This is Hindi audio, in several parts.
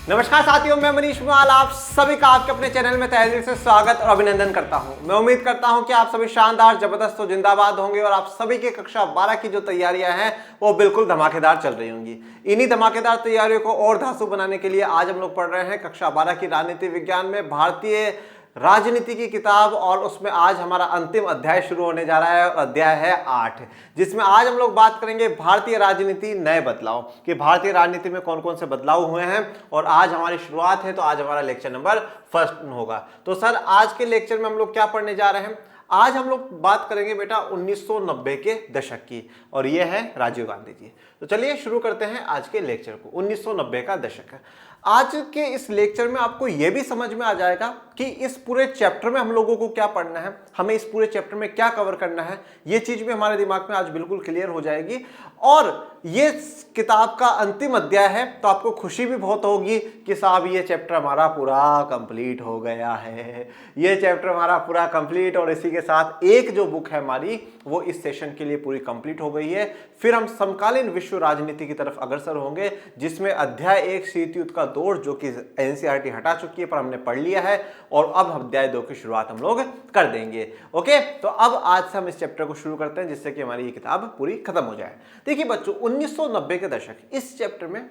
नमस्कार साथियों, मैं मनीष माल आप सभी का आपके अपने चैनल में तहे दिल से स्वागत और अभिनंदन करता हूं। मैं उम्मीद करता हूं कि आप सभी शानदार, जबरदस्त और जिंदाबाद होंगे और आप सभी के कक्षा 12 की जो तैयारियां हैं वो बिल्कुल धमाकेदार चल रही होंगी। इन्हीं धमाकेदार तैयारियों को और धांसू बनाने के लिए आज हम लोग पढ़ रहे हैं कक्षा 12 की राजनीति विज्ञान में भारतीय राजनीति की किताब, और उसमें आज हमारा अंतिम अध्याय शुरू होने जा रहा है। अध्याय है 8, जिसमें आज हम लोग बात करेंगे भारतीय राजनीति नए बदलाव कि भारतीय राजनीति में कौन कौन से बदलाव हुए हैं। और आज हमारी शुरुआत है, तो आज हमारा लेक्चर नंबर 1 होगा। तो सर, आज के लेक्चर में हम लोग क्या पढ़ने जा रहे हैं? आज हम लोग बात करेंगे बेटा 1990 के दशक की, और ये है राजीव गांधी जी। तो चलिए शुरू करते हैं आज के लेक्चर को। 1990 का दशक है। आज के इस लेक्चर में आपको यह भी समझ में आ जाएगा कि इस पूरे चैप्टर में हम लोगों को क्या पढ़ना है, हमें इस पूरे चैप्टर में क्या कवर करना है। ये चीज भी हमारे दिमाग में आज बिल्कुल क्लियर हो जाएगी। और ये किताब का अंतिम अध्याय है, तो आपको खुशी भी बहुत होगी कि साहब ये चैप्टर हमारा पूरा कंप्लीट हो गया है। ये चैप्टर हमारा पूरा कंप्लीट, और इसी के साथ एक जो बुक है हमारी वो इस सेशन के लिए पूरी कंप्लीट हो गई है। फिर हम समकालीन विश्व राजनीति की तरफ अग्रसर होंगे, जिसमें अध्याय 1 शीत युद्ध का दौर, जो कि एनसीईआरटी हटा चुकी है, पर हमने पढ़ लिया है, और अब अध्याय 2 की शुरुआत हम लोग कर देंगे। ओके, तो अब आज से हम इस चैप्टर को शुरू करते हैं, जिससे कि हमारी ये किताब पूरी खत्म हो जाए। देखिए बच्चों, 1990 के दशक, इस चैप्टर में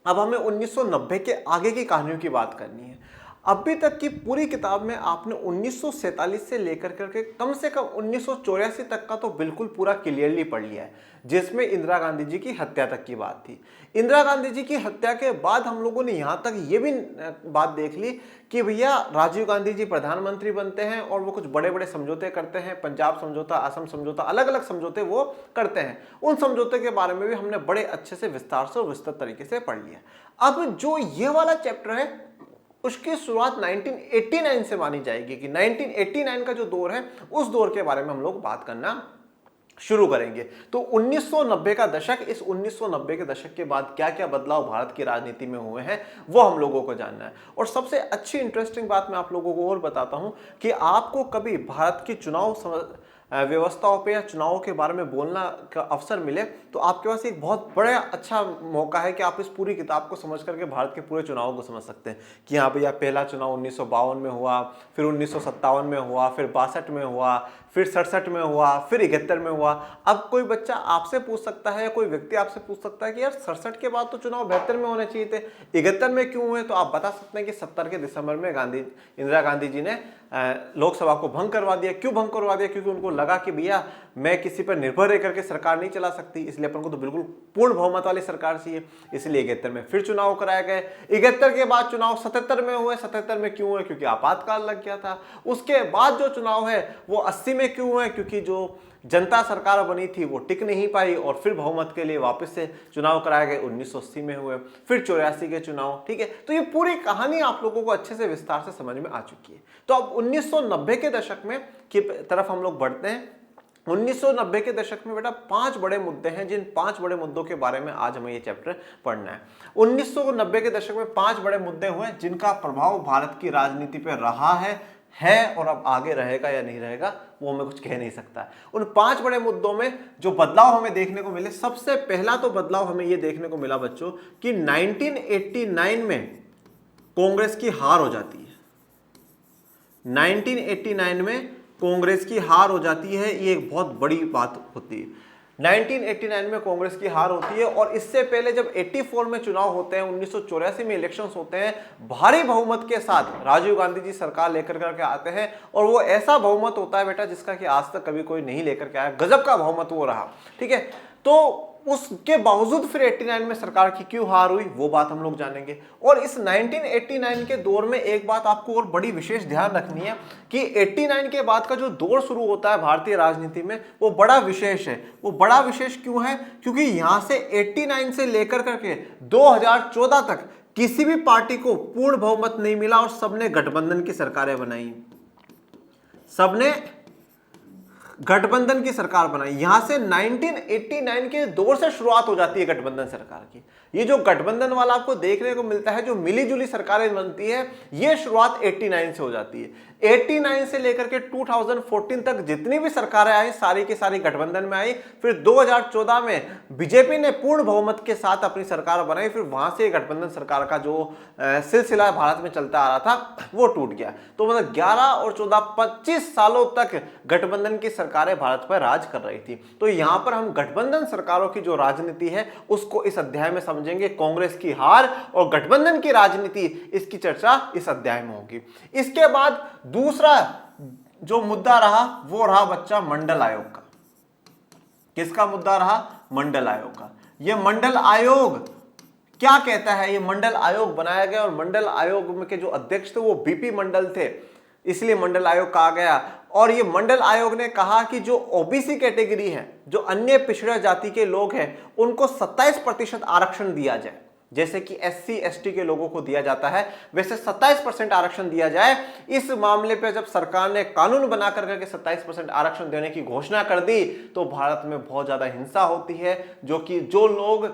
अब हमें 1990 के आगे की कहानियों की बात करनी है। अभी तक की पूरी किताब में आपने 1947 से लेकर करके कम से कम 1984 तक का तो बिल्कुल पूरा क्लियरली पढ़ लिया है, जिसमें इंदिरा गांधी जी की हत्या तक की बात थी। इंदिरा गांधी जी की हत्या के बाद हम लोगों ने यहाँ तक ये भी बात देख ली कि भैया राजीव गांधी जी प्रधानमंत्री बनते हैं और वो कुछ बड़े बड़े समझौते करते हैं, पंजाब समझौता, असम समझौता, अलग अलग समझौते वो करते हैं। उन समझौते के बारे में भी हमने बड़े अच्छे से विस्तार से और विस्तृत तरीके से पढ़ लिया। अब जो ये वाला चैप्टर है उसकी शुरुआत 1989 से मानी जाएगी कि 1989 का जो दौर है उस दौर के बारे में हम लोग बात करना शुरू करेंगे। तो 1990 का दशक, इस 1990 के दशक के बाद क्या क्या बदलाव भारत की राजनीति में हुए हैं वो हम लोगों को जानना है। और सबसे अच्छी इंटरेस्टिंग बात मैं आप लोगों को और बताता हूं कि आपको कभी भारत की चुनाव व्यवस्थाओं पे या चुनावों के बारे में बोलना का अवसर मिले, तो आपके पास एक बहुत बड़ा अच्छा मौका है कि आप इस पूरी किताब को समझ करके भारत के पूरे चुनावों को समझ सकते हैं कि हाँ भैया, पहला चुनाव 1952 में हुआ, फिर 1957 में हुआ, फिर 62 में हुआ, फिर 67 में हुआ, फिर 71 में हुआ। अब कोई बच्चा आपसे पूछ सकता है या कोई व्यक्ति आपसे पूछ सकता है कि यार 67 के बाद तो चुनाव 72 में होने चाहिए थे, 71 में क्यों हुए? तो आप बता सकते हैं कि 70 के दिसंबर में इंदिरा गांधी जी ने लोकसभा को भंग करवा दिया। क्यों भंग करवा दिया? क्योंकि उनको लगा कि भैया मैं किसी पर निर्भर रह करके सरकार नहीं चला सकती, इसलिए अपन को तो बिल्कुल पूर्ण बहुमत वाली सरकार चाहिए। इसलिए 71 में फिर चुनाव कराए गए। 71 के बाद चुनाव 77 में हुए। 77 में क्यों हुए? क्योंकि आपातकाल लग गया था। उसके बाद जो चुनाव है वो 80 में क्यों हुए? क्योंकि जो जनता सरकार बनी थी वो टिक नहीं पाई, और फिर बहुमत के लिए वापस से चुनाव कराए गए। 1980 में हुए, फिर 84 के चुनाव। ठीक है, तो ये पूरी कहानी आप लोगों को अच्छे से विस्तार से समझ में आ चुकी है। तो अब 1990 के दशक में की तरफ हम लोग बढ़ते हैं। 1990 के दशक में बेटा 5 बड़े मुद्दे हैं, जिन 5 बड़े मुद्दों के बारे में आज हमें ये चैप्टर पढ़ना है। 1990 के दशक में 5 बड़े मुद्दे हुए जिनका प्रभाव भारत की राजनीति पर रहा है और अब आगे रहेगा या नहीं रहेगा वो मैं कुछ कह नहीं सकता। उन 5 बड़े मुद्दों में जो बदलाव हमें देखने को मिले, सबसे पहला तो बदलाव हमें ये देखने को मिला बच्चों कि 1989 में कांग्रेस की हार हो जाती है। 1989 में कांग्रेस की हार हो जाती है, ये एक बहुत बड़ी बात होती है। 1989 में कांग्रेस की हार होती है, और इससे पहले जब 84 में चुनाव होते हैं, 1984 में इलेक्शंस होते हैं, भारी बहुमत के साथ राजीव गांधी जी सरकार लेकर करके आते हैं, और वो ऐसा बहुमत होता है बेटा जिसका कि आज तक कभी कोई नहीं लेकर के आया। गजब का बहुमत वो रहा। ठीक है, तो उसके बावजूद फिर 89 में सरकार की क्यों हार हुई वो बात हम लोग जानेंगे। और इस 1989 के दौर में एक बात आपको और बड़ी विशेष ध्यान रखनी है कि 89 के बाद का जो दौर शुरू होता है भारतीय राजनीति में वो बड़ा विशेष है। वो बड़ा विशेष क्यों है? क्योंकि यहां से 89 से लेकर करके 2014 तक किसी भी पार्टी को पूर्ण बहुमत नहीं मिला, और सबने गठबंधन की सरकारें बनाई। सबने गठबंधन की सरकार बनाई। यहां से 1989 के दौर से शुरुआत हो जाती है गठबंधन सरकार की। ये जो गठबंधन वाला आपको देखने को मिलता है, जो मिली जुली सरकारें बनती है, ये शुरुआत 89 से हो जाती है। 89 से लेकर के 2014 तक जितनी भी सरकारें आई सारी की सारी गठबंधन में आई। फिर 2014 में बीजेपी ने पूर्ण बहुमत के साथ अपनी सरकार बनाई, फिर वहां से गठबंधन सरकार का जो सिलसिला भारत में चलता आ रहा था वो टूट गया। तो मतलब 11 और 14 25 सालों तक गठबंधन की सरकारें भारत पर राज कर रही थी। तो यहां पर हम गठबंधन सरकारों की जो राजनीति है उसको इस अध्याय में समझेंगे। कांग्रेस की हार और गठबंधन की राजनीति, इसकी चर्चा इस अध्याय में होगी। इसके बाद दूसरा जो मुद्दा रहा वो रहा बच्चा मंडल आयोग का। किसका मुद्दा रहा? मंडल आयोग का। यह मंडल आयोग क्या कहता है? यह मंडल आयोग बनाया गया और मंडल आयोग में के जो अध्यक्ष थे वो बीपी मंडल थे, इसलिए मंडल आयोग कहा गया। और ये मंडल आयोग ने कहा कि जो ओबीसी कैटेगरी है, जो अन्य पिछड़ा जाति के लोग हैं, उनको 27% आरक्षण दिया जाए। जैसे कि एससी एसटी के लोगों को दिया जाता है वैसे 27% आरक्षण दिया जाए। इस मामले पे जब सरकार ने कानून बना करके 27% आरक्षण देने की घोषणा कर दी तो भारत में बहुत ज्यादा हिंसा होती है। जो लोग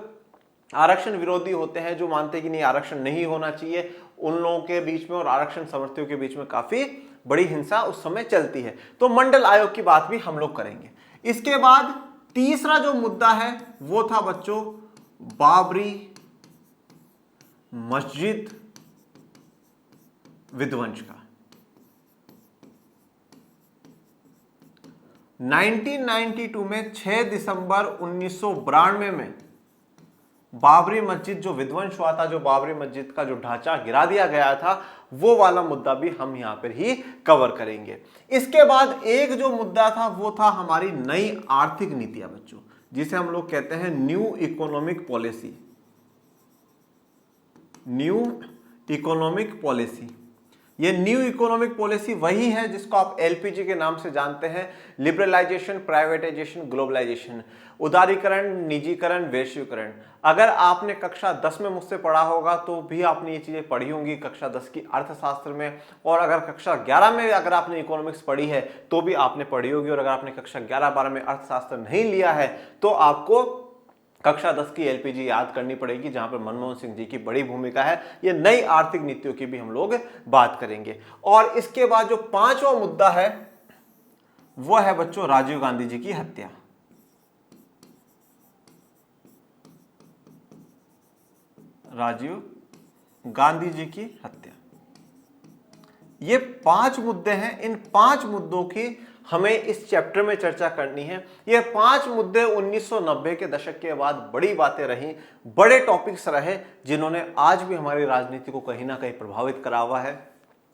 आरक्षण विरोधी होते हैं, जो मानते हैं कि नहीं आरक्षण नहीं होना चाहिए, उन लोगों के बीच में और आरक्षण समर्थियों के बीच में काफी बड़ी हिंसा उस समय चलती है। तो मंडल आयोग की बात भी हम लोग करेंगे। इसके बाद तीसरा जो मुद्दा है वो था बच्चों बाबरी मस्जिद विध्वंस का। 1992 में 6 दिसंबर 1992 में बाबरी मस्जिद जो विध्वंस हुआ था, जो बाबरी मस्जिद का जो ढांचा गिरा दिया गया था, वो वाला मुद्दा भी हम यहां पर ही कवर करेंगे। इसके बाद एक जो मुद्दा था वो था हमारी नई आर्थिक नीतियां बच्चों, जिसे हम लोग कहते हैं new economic policy. New economic policy, ये न्यू इकोनॉमिक पॉलिसी वही है जिसको आप एलपीजी के नाम से जानते हैं। लिबरलाइजेशन, प्राइवेटाइजेशन, ग्लोबलाइजेशन, उदारीकरण, निजीकरण, वैश्वीकरण। अगर आपने कक्षा 10 में मुझसे पढ़ा होगा तो भी आपने ये चीजें पढ़ी होंगी कक्षा 10 की अर्थशास्त्र में, और अगर कक्षा 11 में अगर आपने इकोनॉमिक्स पढ़ी है तो भी आपने पढ़ी होगी। और अगर आपने कक्षा 11-12 में अर्थशास्त्र नहीं लिया है तो आपको कक्षा 10 की एलपीजी याद करनी पड़ेगी, जहां पर मनमोहन सिंह जी की बड़ी भूमिका है। ये नई आर्थिक नीतियों की भी हम लोग बात करेंगे। और इसके बाद जो पांचवा मुद्दा है वो है बच्चों राजीव गांधी जी की हत्या। राजीव गांधी जी की हत्या, ये 5 मुद्दे हैं। इन 5 मुद्दों की हमें इस चैप्टर में चर्चा करनी है। ये 5 मुद्दे 1990 के दशक के बाद बड़ी बातें रही, बड़े टॉपिक्स रहे, जिन्होंने आज भी हमारी राजनीति को कहीं ना कहीं प्रभावित करा हुआ है,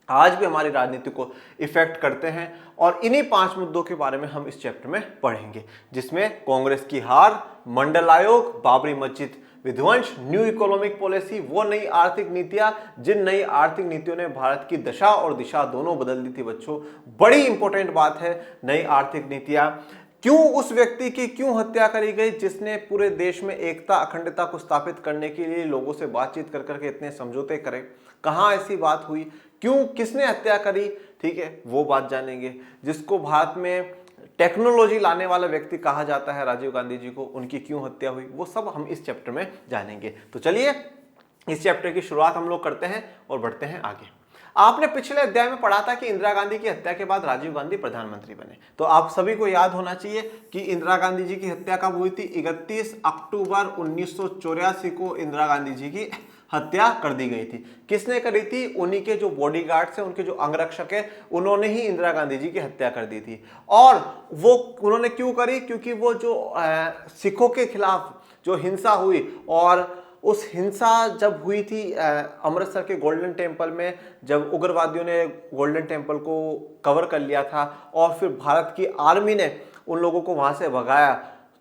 आज भी हमारी राजनीति को इफेक्ट करते हैं। और इन्हीं 5 मुद्दों के बारे में हम इस चैप्टर में पढ़ेंगे, जिसमें कांग्रेस की हार, मंडल आयोग, बाबरी मस्जिद विध्वंस, न्यू इकोनॉमिक पॉलिसी, वो नई आर्थिक नीतियां जिन नई आर्थिक नीतियों ने भारत की दशा और दिशा दोनों बदल दी थी बच्चों। बड़ी इंपॉर्टेंट बात है नई आर्थिक नीतियां। क्यों उस व्यक्ति की क्यों हत्या करी गई जिसने पूरे देश में एकता अखंडता को स्थापित करने के लिए लोगों से बातचीत कर करके इतने समझौते करे? कहां ऐसी बात हुई? क्यों, किसने हत्या करी? ठीक है, वो बात जानेंगे। जिसको भारत में टेक्नोलॉजी लाने वाला व्यक्ति कहा जाता है राजीव गांधी जी को, उनकी क्यों हत्या हुई, वो सब हम इस चैप्टर में जानेंगे। तो चलिए इस चैप्टर की शुरुआत हम लोग करते हैं और बढ़ते हैं आगे। आपने पिछले अध्याय में पढ़ा था कि इंदिरा गांधी की हत्या के बाद राजीव गांधी प्रधानमंत्री बने। तो आप सभी को याद होना चाहिए कि इंदिरा गांधी जी की हत्या कब हुई थी? 31 अक्टूबर 1984 को इंदिरा गांधी जी की हत्या कर दी गई थी। किसने करी थी? उन्हीं के जो बॉडीगार्ड्स हैं, उनके जो अंगरक्षक है, उन्होंने ही इंदिरा गांधी जी की हत्या कर दी थी। और वो उन्होंने क्यों करी? क्योंकि वो जो सिखों के खिलाफ जो हिंसा हुई, और उस हिंसा जब हुई थी अमृतसर के गोल्डन टेम्पल में, जब उग्रवादियों ने गोल्डन टेम्पल को कवर कर लिया था और फिर भारत की आर्मी ने उन लोगों को वहां से भगाया,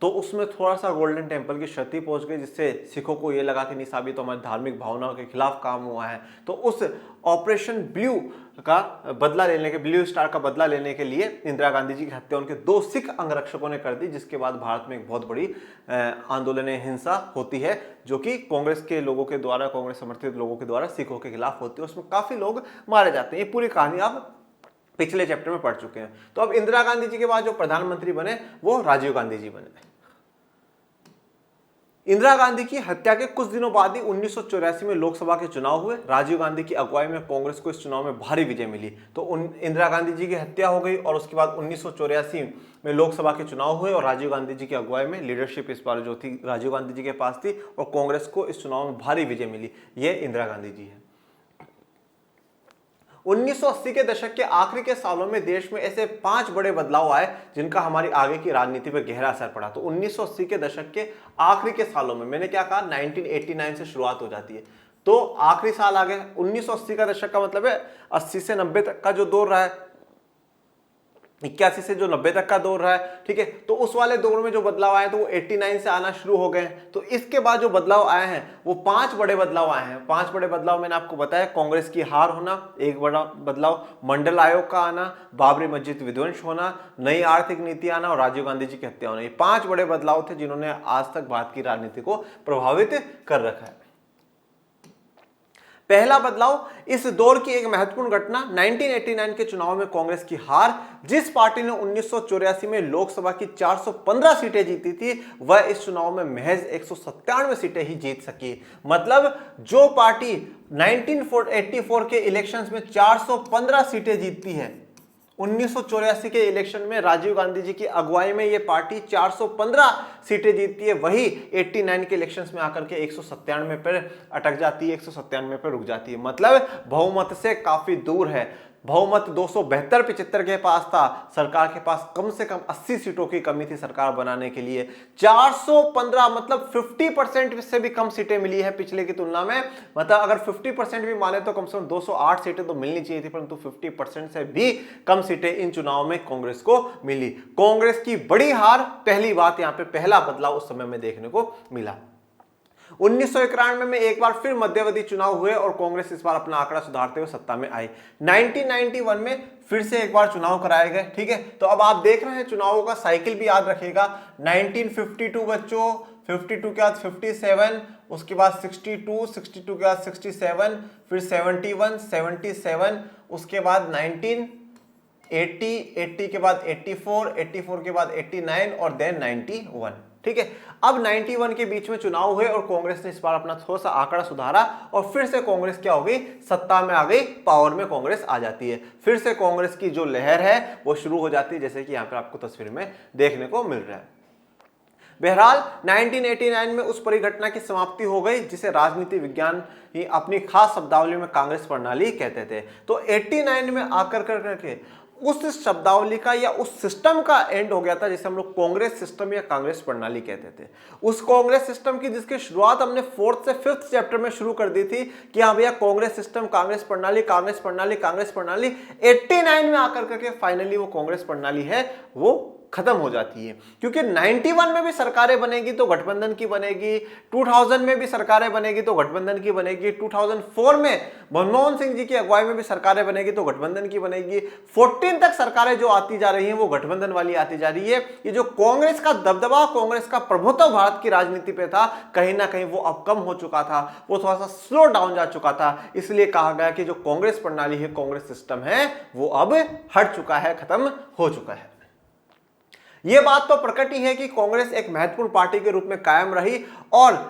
तो उसमें थोड़ा सा गोल्डन टेम्पल की क्षति पहुंच गई, जिससे सिखों को ये लगा कि नहीं साहब ये तो हमारी धार्मिक भावनाओं के खिलाफ काम हुआ है। तो उस ऑपरेशन ब्लू का बदला लेने के, ब्लू स्टार का बदला लेने के लिए इंदिरा गांधी जी की हत्या उनके 2 सिख अंगरक्षकों ने कर दी, जिसके बाद भारत में एक बहुत बड़ी आंदोलन हिंसा होती है, जो कि कांग्रेस के लोगों के द्वारा, कांग्रेस समर्थित लोगों के द्वारा सिखों के खिलाफ होती है। उसमें काफी लोग मारे जाते हैं। ये पूरी कहानी आप पिछले चैप्टर में पढ़ चुके हैं। तो अब इंदिरा गांधी जी के बाद जो प्रधानमंत्री बने वो राजीव गांधी जी बने। इंदिरा गांधी की हत्या के कुछ दिनों बाद ही 1984 में लोकसभा के चुनाव हुए। राजीव गांधी की अगुवाई में कांग्रेस को इस चुनाव में भारी विजय मिली। तो इंदिरा गांधी जी की हत्या हो गई और उसके बाद 1984 में लोकसभा के चुनाव हुए और राजीव गांधी जी की अगुवाई में लीडरशिप इस बार जो थी राजीव गांधी जी के पास थी और कांग्रेस को इस चुनाव में भारी विजय मिली। ये इंदिरा गांधी जी है। 1980 के दशक के आखिरी के सालों में देश में ऐसे 5 बड़े बदलाव आए जिनका हमारी आगे की राजनीति पर गहरा असर पड़ा। तो 1980 के दशक के आखिरी के सालों में, मैंने क्या कहा, 1989 से शुरुआत हो जाती है, तो आखिरी साल आ गए। 1980 का दशक का मतलब है 80 से 90 तक का जो दौर रहा है, 81 से जो 90 तक का दौर रहा है, ठीक है। तो उस वाले दौर में जो बदलाव आए तो वो 89 से आना शुरू हो गए। तो इसके बाद जो बदलाव आए हैं वो 5 बड़े बदलाव आए हैं। 5 बड़े बदलाव मैंने आपको बताया। कांग्रेस की हार होना एक बड़ा बदलाव, मंडल आयोग का आना, बाबरी मस्जिद विध्वंस होना, नई आर्थिक नीति आना और राजीव गांधी जी की हत्या होना। ये 5 बड़े बदलाव थे जिन्होंने आज तक भारत की राजनीति को प्रभावित कर रखा है। पहला बदलाव, इस दौर की एक महत्वपूर्ण घटना 1989 के चुनाव में कांग्रेस की हार। जिस पार्टी ने 1984 में लोकसभा की 415 सीटें जीती थी वह इस चुनाव में महज 197 सीटें ही जीत सकी। मतलब जो पार्टी 1984 के इलेक्शंस में 415 सीटें जीतती है, 1984 के इलेक्शन में राजीव गांधी जी की अगुवाई में यह पार्टी 415 सीटें जीतती है, वही 89 के इलेक्शंस में आकर के 197 पर अटक जाती है, 197 पर रुक जाती है। मतलब बहुमत से काफी दूर है। बहुमत 272-75 के पास था, सरकार के पास कम से कम 80 सीटों की कमी थी सरकार बनाने के लिए। 415 मतलब 50% से भी कम सीटें मिली है पिछले की तुलना में। मतलब अगर 50% भी माने तो कम से कम 208 सीटें तो मिलनी चाहिए थी, परंतु 50% से भी कम सीटें इन चुनाव में कांग्रेस को मिली। कांग्रेस की बड़ी हार, पहली बात यहां पे पहला बदलाव उस समय में देखने को मिला। 1991 में एक बार फिर मध्यावधि चुनाव हुए और कांग्रेस इस बार अपना आंकड़ा सुधारते हुए सत्ता में आई। 1991 में फिर से एक बार चुनाव कराए गए, ठीक है। तो अब आप देख रहे हैं चुनावों का साइकिल भी याद रखिएगा। 1952 बच्चों, 52 के बाद 57, उसके बाद 62, 62 के बाद 67, फिर 71, 77, उसके बाद 1980, 80 के बाद 84, 84 के बाद 89 और देन 91, ठीक है। अब 91 के बीच में चुनाव हुए और कांग्रेस ने इस बार अपना थोड़ा सा आंकड़ा सुधारा और फिर से कांग्रेस क्या हो गई, सत्ता में आ गई, पावर में कांग्रेस आ जाती है। फिर से कांग्रेस की जो लहर है वो शुरू हो जाती है, जैसे कि यहां पर आपको तस्वीर में देखने को मिल रहा है। बहरहाल 1989 में उस परिघटना की समाप्ति हो गई जिसे राजनीति विज्ञान ही अपनी खास शब्दावली में कांग्रेस प्रणाली कहते थे। तो 89 में आकर करके उस शब्दावली का या उस सिस्टम का एंड हो गया था जिसे हम लोग कांग्रेस सिस्टम या कांग्रेस प्रणाली कहते थे। उस कांग्रेस सिस्टम की जिसकी शुरुआत हमने 4th से 5th चैप्टर में शुरू कर दी थी कि हाँ भैया कांग्रेस सिस्टम, कांग्रेस प्रणाली, कांग्रेस प्रणाली, कांग्रेस प्रणाली। 89 में आकर करके फाइनली वो कांग्रेस प्रणाली है वो खत्म हो जाती है, क्योंकि 91 में भी सरकारें बनेगी तो गठबंधन की बनेगी, 2000 में भी सरकारें बनेगी तो गठबंधन की बनेगी, 2004 में मनमोहन सिंह जी की अगुवाई में भी सरकारें बनेगी तो गठबंधन की बनेगी, 14 तक सरकारें जो आती जा रही हैं वो गठबंधन वाली आती जा रही है। ये जो कांग्रेस का दबदबा, कांग्रेस का प्रभुत्व भारत की राजनीति पे था, कहीं ना कहीं वो अब कम हो चुका था, वो थोड़ा सा स्लो डाउन जा चुका था। इसलिए कहा गया कि जो कांग्रेस प्रणाली है, कांग्रेस सिस्टम है, वो अब हट चुका है, खत्म हो चुका है। यह बात तो प्रकट ही है कि कांग्रेस एक महत्वपूर्ण पार्टी के रूप में कायम रही और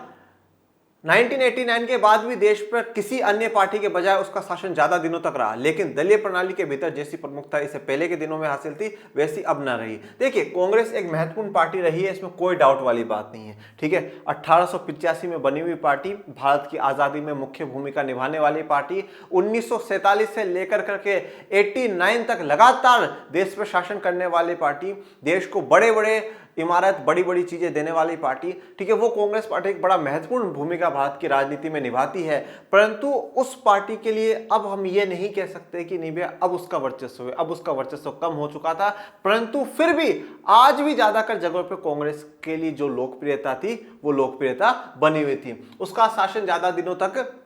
1989 के बाद भी देश पर किसी अन्य पार्टी के बजाय उसका शासन ज्यादा दिनों तक रहा, लेकिन दलीय प्रणाली के भीतर जैसी प्रमुखता इसे पहले के दिनों में हासिल थी वैसी अब न रही। देखिए कांग्रेस एक महत्वपूर्ण पार्टी रही है, इसमें कोई डाउट वाली बात नहीं है, ठीक है। 1885 में बनी हुई पार्टी, भारत की आजादी में मुख्य भूमिका निभाने वाली पार्टी, 1947 से लेकर करके 89 तक लगातार देश पर शासन करने वाली पार्टी, देश को बड़े बड़े इमारत, बड़ी बड़ी चीजें देने वाली पार्टी, ठीक है। वो कांग्रेस पार्टी एक बड़ा महत्वपूर्ण भूमिका भारत की राजनीति में निभाती है, परंतु उस पार्टी के लिए अब हम ये नहीं कह सकते कि नहीं भैया अब उसका वर्चस्व है, अब उसका वर्चस्व कम हो चुका था, परंतु फिर भी आज भी ज्यादातर जगहों पे कांग्रेस के लिए जो लोकप्रियता थी वो लोकप्रियता बनी हुई थी। उसका शासन ज्यादा दिनों तक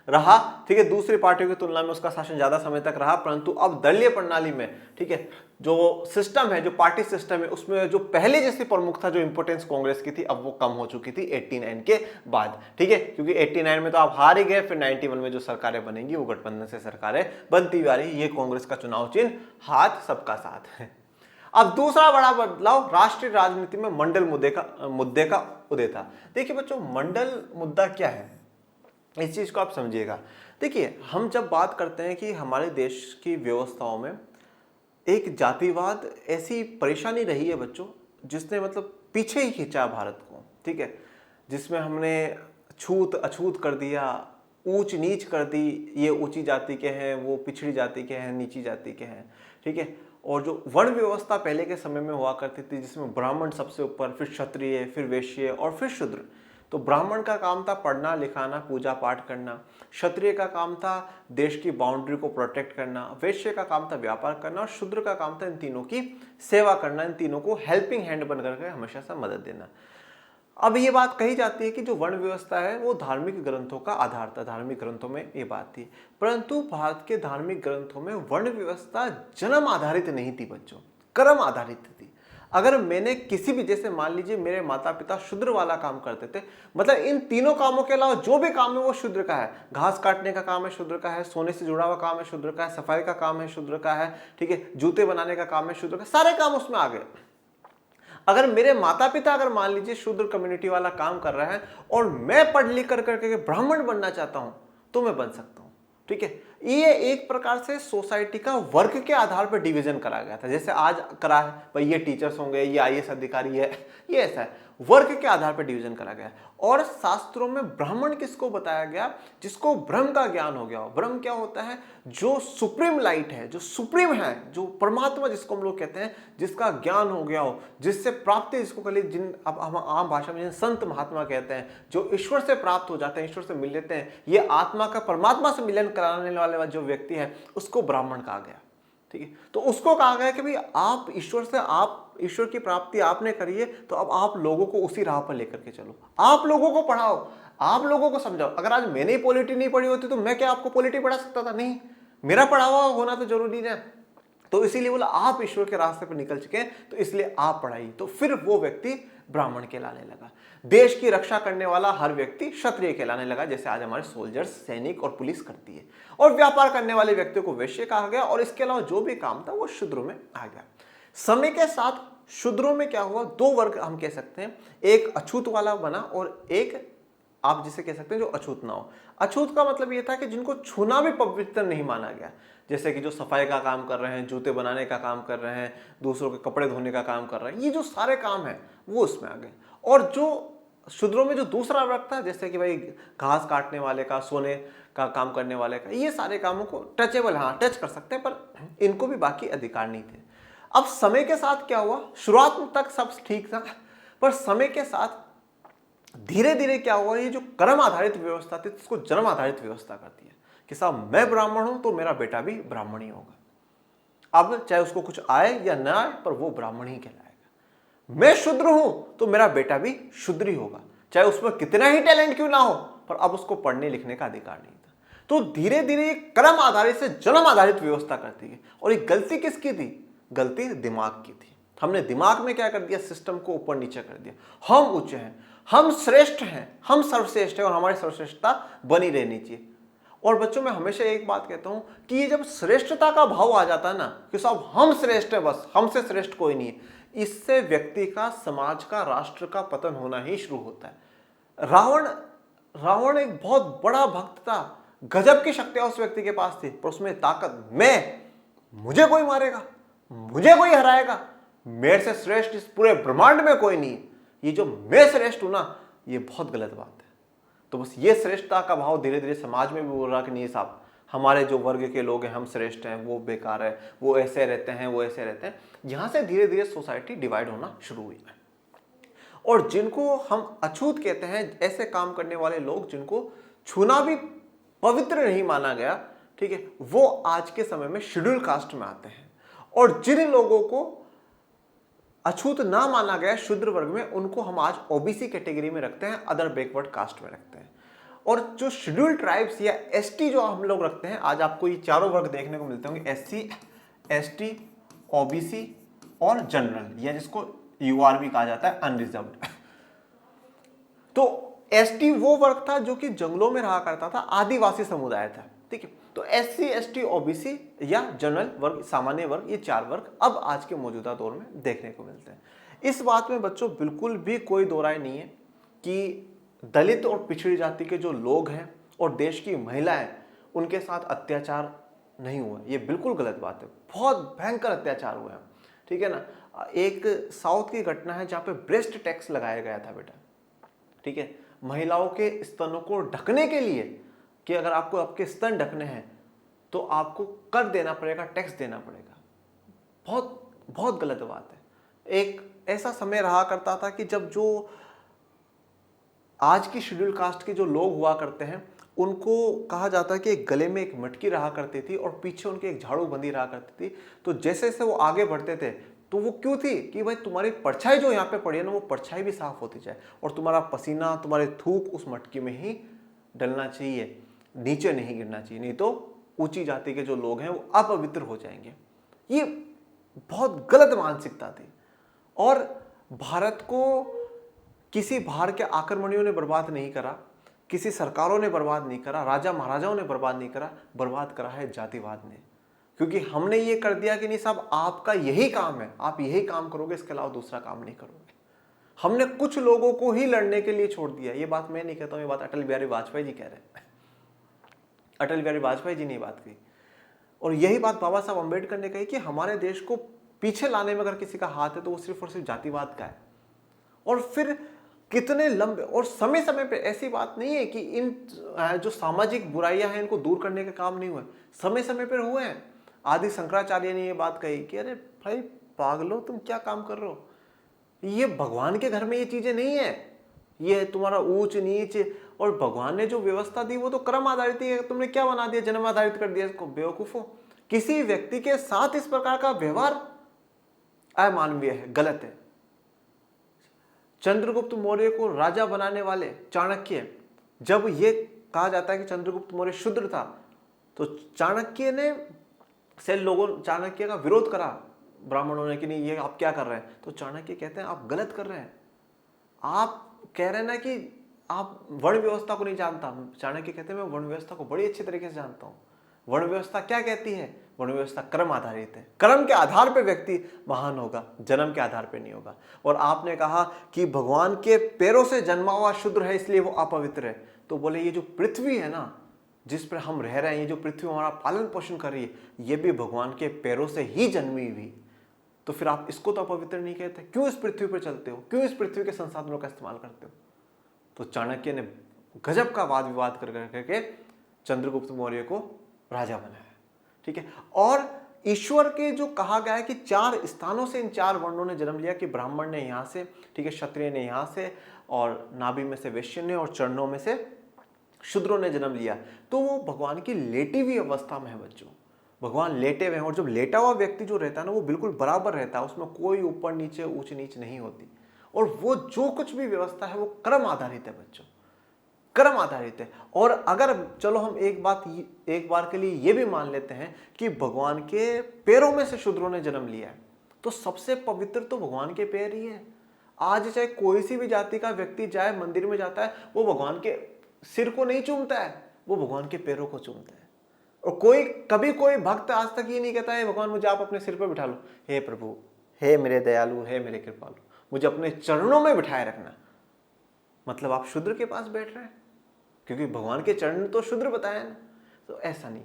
रहा, ठीक है, दूसरी पार्टियों की तुलना में उसका शासन ज्यादा समय तक रहा, परंतु अब दलीय प्रणाली में, ठीक है, जो सिस्टम है, जो पार्टी सिस्टम है, उसमें जो पहले जैसी प्रमुखता, जो इंपोर्टेंस कांग्रेस की थी, अब वो कम हो चुकी थी 89 के बाद, ठीक है। क्योंकि 89 में तो आप हार ही गए, फिर 91 में जो सरकारें बनेंगी वो गठबंधन से सरकारें बनती हुई आ रही। ये कांग्रेस का चुनाव चिन्ह, हाथ सबका साथ है। अब दूसरा बड़ा बदलाव राष्ट्रीय राजनीति में मंडल मुद्दे का उदय था। देखिए बच्चों, मंडल मुद्दा क्या है, इस चीज को आप समझिएगा। देखिए, हम जब बात करते हैं कि हमारे देश की व्यवस्थाओं में एक जातिवाद ऐसी परेशानी रही है बच्चों, जिसने मतलब पीछे ही खींचा भारत को, ठीक है, जिसमें हमने छूत अछूत कर दिया, ऊंच नीच कर दी, ये ऊंची जाति के हैं, वो पिछड़ी जाति के हैं, नीची जाति के हैं, ठीक है। और जो वर्ण व्यवस्था पहले के समय में हुआ करती थी, जिसमें ब्राह्मण सबसे ऊपर, फिर क्षत्रिय, फिर वैश्य और फिर शूद्र। तो ब्राह्मण का काम था पढ़ना लिखाना, पूजा पाठ करना, क्षत्रिय का काम था देश की बाउंड्री को प्रोटेक्ट करना, वैश्य का काम था व्यापार करना और शूद्र का काम था इन तीनों की सेवा करना, इन तीनों को हेल्पिंग हैंड बन करके हमेशा से मदद देना। अब ये बात कही जाती है कि जो वर्ण व्यवस्था है वो धार्मिक ग्रंथों का आधार था, धार्मिक ग्रंथों में ये बात थी। परंतु भारत के धार्मिक ग्रंथों में वर्ण व्यवस्था जन्म आधारित नहीं थी बच्चों, कर्म आधारित थी। अगर मैंने किसी भी, जैसे मान लीजिए मेरे माता पिता शूद्र वाला काम करते थे, मतलब इन तीनों कामों के अलावा जो भी काम है वो शूद्र का है। घास काटने का काम है शूद्र का है, सोने से जुड़ा हुआ काम है शूद्र का है, सफाई का काम है शूद्र का है, ठीक है, जूते बनाने का काम है शूद्र का, सारे काम उसमें आ गए। अगर मेरे माता पिता अगर मान लीजिए शूद्र कम्युनिटी वाला काम कर रहे हैं और मैं पढ़ लिख कर करके ब्राह्मण बनना चाहता हूं, तो मैं बन सकता हूं, ठीक है। ये एक प्रकार से सोसाइटी का वर्ग के आधार पर डिवीजन करा गया था, जैसे आज करा है भाई, ये टीचर्स होंगे, ये आईएएस अधिकारी है, ये ऐसा है, वर्ग के आधार पर डिवीजन करा गया। और शास्त्रों में ब्राह्मण किसको बताया गया, जिसको ब्रह्म का ज्ञान हो गया हो। ब्रह्म क्या होता है, जो सुप्रीम लाइट है, जो सुप्रीम है, जो परमात्मा जिसको हम लोग कहते हैं, जिसका ज्ञान हो गया हो, जिससे प्राप्ति, जिसको कल जिन अब हम आम भाषा में संत महात्मा कहते हैं, जो ईश्वर से प्राप्त हो जाते हैं, ईश्वर से मिल लेते हैं, ये आत्मा का परमात्मा से मिलन कराने वाले जो व्यक्ति है, उसको ब्राह्मण कहा गया, ठीक है। तो उसको कहा गया कि भाई आप ईश्वर से, आप ईश्वर की प्राप्ति आपने करी है, तो अब आप लोगों को उसी राह पर लेकर के चलो, आप लोगों को पढ़ाओ, आप लोगों को समझाओ। अगर आज मैंने ही पॉलिटी नहीं पढ़ी होती तो मैं क्या आपको पॉलिटी पढ़ा सकता था? नहीं, मेरा पढ़ा हुआ होना तो जरूरी है। तो इसीलिए बोला आप ईश्वर के रास्ते पर निकल चुके हैं, तो इसलिए आप पढ़ाइए। तो फिर वो व्यक्ति ब्राह्मण कहलाने लगा। देश की रक्षा करने वाला हर व्यक्ति क्षत्रिय कहलाने लगा, जैसे आज हमारे सोल्जर्स, सैनिक और पुलिस करती है। और व्यापार करने वाले व्यक्तियों को वैश्य कहा गया, और इसके अलावा जो भी काम था वो शूद्रों में आ गया। समय के साथ शूद्रों में क्या हुआ, दो वर्ग हम कह सकते हैं, एक अछूत वाला बना और एक आप जिसे कह सकते हैं जो अछूत ना हो। अछूत का मतलब ये था कि जिनको छूना भी पवित्र नहीं माना गया, जैसे कि जो सफाई का काम कर रहे हैं, जूते बनाने का काम कर रहे हैं, दूसरों के कपड़े धोने का काम कर रहे हैं, ये जो सारे काम हैं वो उसमें आ गए। और जो शूद्रों में जो दूसरा वर्ग था, जैसे कि भाई घास काटने वाले का, सोने का काम करने वाले का, ये सारे कामों को टचेबल, हाँ टच कर सकते हैं, पर इनको भी बाकी अधिकार नहीं थे। अब समय के साथ क्या हुआ, शुरुआत तक सब ठीक था, पर समय के साथ धीरे धीरे क्या हुआ, ये जो कर्म आधारित व्यवस्था थी इसको जन्म आधारित व्यवस्था करती है कि साहब मैं ब्राह्मण हूं तो मेरा बेटा भी ब्राह्मण ही होगा। अब चाहे उसको कुछ आए या ना आए, पर वो ब्राह्मण ही कहलाएगा। मैं शूद्र हूं तो मेरा बेटा भी शूद्र ही होगा, चाहे उसमें कितना ही टैलेंट क्यों ना हो, पर अब उसको पढ़ने लिखने का अधिकार नहीं था। तो धीरे धीरे कर्म आधारित से जन्म आधारित व्यवस्था करती है। और ये गलती किसकी थी? गलती दिमाग की थी। हमने दिमाग में क्या कर दिया, सिस्टम को ऊपर नीचे कर दिया। हम ऊंचे हैं, हम श्रेष्ठ हैं, हम सर्वश्रेष्ठ हैं और हमारी सर्वश्रेष्ठता बनी रहनी चाहिए। और बच्चों मैं हमेशा एक बात कहता हूं कि ये जब श्रेष्ठता का भाव आ जाता है ना, कि साहब हम श्रेष्ठ है, बस हमसे श्रेष्ठ कोई नहीं है, इससे व्यक्ति का, समाज का, राष्ट्र का पतन होना ही शुरू होता है। रावण एक बहुत बड़ा भक्त था, गजब की शक्तियां उस व्यक्ति के पास थी, पर उसमें ताकत, मुझे कोई मारेगा, मुझे कोई हराएगा, मेरे से श्रेष्ठ इस पूरे ब्रह्मांड में कोई नहीं। ये जो मैं श्रेष्ठ हूं ना, ये बहुत गलत बात है। तो बस ये श्रेष्ठता का भाव धीरे धीरे समाज में भी बोल रहा कि नहीं साहब, हमारे जो वर्ग के लोग हैं हम श्रेष्ठ हैं, वो बेकार है, वो ऐसे रहते हैं, वो ऐसे रहते हैं। यहां से धीरे धीरे सोसाइटी डिवाइड होना शुरू हुई है। और जिनको हम अछूत कहते हैं, ऐसे काम करने वाले लोग जिनको छूना भी पवित्र नहीं माना गया, ठीक है, वो आज के समय में शेड्यूल कास्ट में आते हैं। और जिन लोगों को अछूत ना माना गया शूद्र वर्ग में, उनको हम आज ओबीसी कैटेगरी में रखते हैं, अदर बैकवर्ड कास्ट में रखते हैं। और जो शेड्यूल ट्राइब्स या एसटी जो हम लोग रखते हैं, आज आपको ये चारों वर्ग देखने को मिलते होंगे, एससी, एसटी, ओबीसी और जनरल, या जिसको यूआर भी कहा जाता है, अनरिजर्व्ड। तो एसटी वो वर्ग था जो कि जंगलों में रहा करता था, आदिवासी समुदाय था, ठीक है। तो SC ST OBC या जनरल वर्ग, सामान्य वर्ग, ये 4 वर्ग अब आज के मौजूदा दौर में देखने को मिलते हैं। इस बात में बच्चों बिल्कुल भी कोई दो राय नहीं है कि दलित और पिछड़ी जाति के जो लोग हैं और देश की महिलाएं, उनके साथ अत्याचार नहीं हुआ। ये बिल्कुल गलत बात है, बहुत भयंकर अत्याचार हुए हैं, ठीक है ना। एक साउथ की घटना है जहाँ पे ब्रेस्ट टैक्स लगाया गया था बेटा, ठीक है, महिलाओं के स्तनों को ढकने के लिए, कि अगर आपको आपके स्तन ढकने हैं तो आपको कर देना पड़ेगा, टैक्स देना पड़ेगा। बहुत बहुत गलत बात है। एक ऐसा समय रहा करता था कि जब जो आज की शेड्यूल कास्ट के जो लोग हुआ करते हैं, उनको कहा जाता है कि एक गले में एक मटकी रहा करती थी और पीछे उनके एक झाड़ू बंदी रहा करती थी। तो जैसे जैसे वो आगे बढ़ते थे तो वो क्यों थी कि भाई तुम्हारी परछाई जो यहाँ पे पड़ी है ना, वो परछाई भी साफ होती जाए और तुम्हारा पसीना, तुम्हारे थूक उस मटकी में ही डलना चाहिए, नीचे नहीं गिरना चाहिए, नहीं तो ऊंची जाति के जो लोग हैं वो अपवित्र हो जाएंगे। ये बहुत गलत मानसिकता थी और भारत को किसी बाहर के आक्रमणियों ने बर्बाद नहीं करा, किसी सरकारों ने बर्बाद नहीं करा, राजा महाराजाओं ने बर्बाद नहीं करा, बर्बाद करा है जातिवाद ने। क्योंकि हमने ये कर दिया कि नहीं साहब आपका यही काम है, आप यही काम करोगे, इसके अलावा दूसरा काम नहीं करोगे। हमने कुछ लोगों को ही लड़ने के लिए छोड़ दिया। ये बात मैं नहीं कहता हूं, ये बात अटल बिहारी वाजपेयी जी कह रहे हैं। अटल बिहारी वाजपेयी जी ने बात की और यही बात बाबा साहब अम्बेडकर ने कही कि हमारे देश को पीछे लाने में अगर किसी का हाथ है तो वो सिर्फ और सिर्फ जातिवाद का है। और फिर कितने लंबे और समय समय पे, ऐसी बात नहीं है कि इन जो सामाजिक बुराइयां हैं इनको दूर करने के काम नहीं हुए, समय समय पर हुए हैं। आदि शंकराचार्य ने ये बात कही कि अरे भाई पागलो, तुम क्या काम कर रहे हो, ये भगवान के घर में ये चीजें नहीं है, ये तुम्हारा ऊंच नीच। और भगवान ने जो व्यवस्था दी वो तो कर्म आधारित है, तुमने क्या बना दिया, जन्म आधारित कर दिया इसको। बेवकूफो, किसी व्यक्ति के साथ इस प्रकार का व्यवहार अमानवीय है, गलत है। चंद्रगुप्त मौर्य को राजा बनाने वाले चाणक्य, जब ये कहा जाता है कि चंद्रगुप्त मौर्य शूद्र था, तो चाणक्य ने से लोगों चाणक्य का विरोध करा ब्राह्मणों ने कि नहीं ये आप क्या कर रहे हैं। तो चाणक्य कहते हैं आप गलत कर रहे हैं, आप कह रहे हैं ना कि आप वर्ण व्यवस्था को नहीं जानता। चाणक्य कहते हैं मैं वर्ण व्यवस्था को बड़ी अच्छी तरीके से जानता हूं। वर्ण व्यवस्था क्या कहती है, वर्ण व्यवस्था कर्म आधारित है, कर्म के आधार पर व्यक्ति महान होगा, जन्म के आधार पर नहीं होगा। और आपने कहा कि भगवान के पैरों से जन्मा हुआ शूद्र है इसलिए वो अपवित्र है, तो बोले ये जो पृथ्वी है ना जिस पर हम रह रहे हैं, ये जो पृथ्वी हमारा पालन पोषण कर रही है, ये भी भगवान के पैरों से ही जन्मी हुई, तो फिर आप इसको तो अपवित्र नहीं कहते, क्यों इस पृथ्वी पर चलते हो, क्यों इस पृथ्वी के संसाधनों का इस्तेमाल करते हो। तो चाणक्य ने गजब का वाद विवाद कर करके चंद्रगुप्त मौर्य को राजा बनाया, ठीक है। और ईश्वर के जो कहा गया है कि 4 स्थानों से इन 4 वर्णों ने जन्म लिया, कि ब्राह्मण ने यहां से, ठीक है, क्षत्रिय ने यहां से, और नाभि में से वैश्य ने, और चरणों में से शूद्रों ने जन्म लिया। तो वो भगवान की लेटी हुई अवस्था में है बच्चों, भगवान लेटे हुए हैं। और जब लेटा हुआ व्यक्ति जो रहता है ना वो बिल्कुल बराबर रहता है, उसमें कोई ऊपर नीचे ऊंच नीच नहीं होती। और वो जो कुछ भी व्यवस्था है वो कर्म आधारित है बच्चों, कर्म आधारित है। और अगर चलो हम एक बार के लिए ये भी मान लेते हैं कि भगवान के पैरों में से शूद्रों ने जन्म लिया है, तो सबसे पवित्र तो भगवान के पैर ही है। आज चाहे कोई सी भी जाति का व्यक्ति जाए मंदिर में जाता है, वो भगवान के सिर को नहीं चूमता है, वो भगवान के पैरों को चूमता है। और कभी कोई भक्त आज तक ये नहीं कहता है भगवान मुझे आप अपने सिर पर बिठा लो, हे प्रभु, हे मेरे दयालु, हे मेरे कृपालु, मुझे अपने चरणों में बिठाए रखना। मतलब आप शूद्र के पास बैठ रहे हैं, क्योंकि भगवान के चरण तो शूद्र बताया ना। तो ऐसा नहीं,